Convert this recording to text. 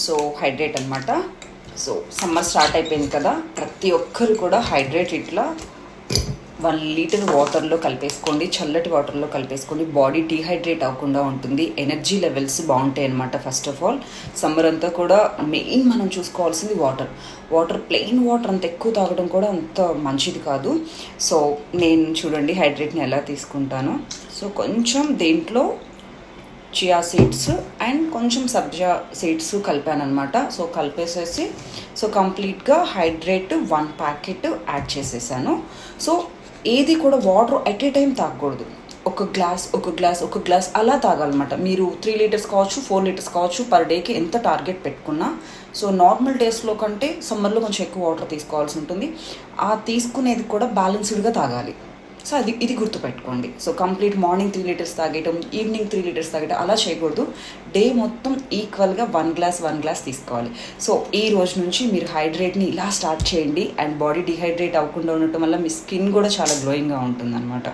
So hydrate అనమాట. So summer start అయిపోయింది కదా, ప్రతి ఒక్కరు కూడా హైడ్రేట్ ఇట్లా 1 లీటర్ వాటర్లో కలిపేసుకోండి, చల్లటి వాటర్లో కలిపేసుకోండి. బాడీ డీహైడ్రేట్ అవ్వకుండా ఉంటుంది, ఎనర్జీ లెవెల్స్ బాగుంటాయి అనమాట. ఫస్ట్ ఆఫ్ ఆల్ సమ్మర్ అంతా కూడా మెయిన్ మనం చూసుకోవాల్సింది వాటర్. ప్లెయిన్ వాటర్ అంత ఎక్కువ తాగడం కూడా అంత మంచిది కాదు. సో నేను చూడండి హైడ్రేట్ని ఎలా తీసుకుంటాను. సో కొంచెం దేంట్లో చియా సీడ్స్ అండ్ కొంచెం సబ్జా సీడ్స్ కలిపాను అనమాట. సో కలిపేసేసి సో కంప్లీట్గా హైడ్రేట్ 1 ప్యాకెట్ యాడ్ చేసేసాను. సో ఏది కూడా వాటర్ ఎట్ ఏ టైం తాగకూడదు. ఒక గ్లాస్ అలా తాగాలన్నమాట. మీరు 3 లీటర్స్ కావచ్చు, 4 లీటర్స్ కావచ్చు పర్ డేకి ఎంత టార్గెట్ పెట్టుకున్నా. సో నార్మల్ డేస్లో కంటే సమ్మర్లో కొంచెం ఎక్కువ వాటర్ తీసుకోవాల్సి ఉంటుంది. ఆ తీసుకునేది కూడా బ్యాలెన్స్డ్గా తాగాలి. సో ఇది గుర్తుపెట్టుకోండి. సో కంప్లీట్ మార్నింగ్ 3 లీటర్స్ తాగేయటం, ఈవినింగ్ 3 లీటర్స్ తాగేయటం అలా చేయకూడదు. డే మొత్తం ఈక్వల్గా 1 గ్లాస్ తీసుకోవాలి. సో ఈ రోజు నుంచి మీరు హైడ్రేట్ని ఇలా స్టార్ట్ చేయండి. అండ్ బాడీ డిహైడ్రేట్ అవ్వకుండా ఉండటం వల్ల మీ స్కిన్ కూడా చాలా గ్లోయింగ్గా ఉంటుంది అనమాట.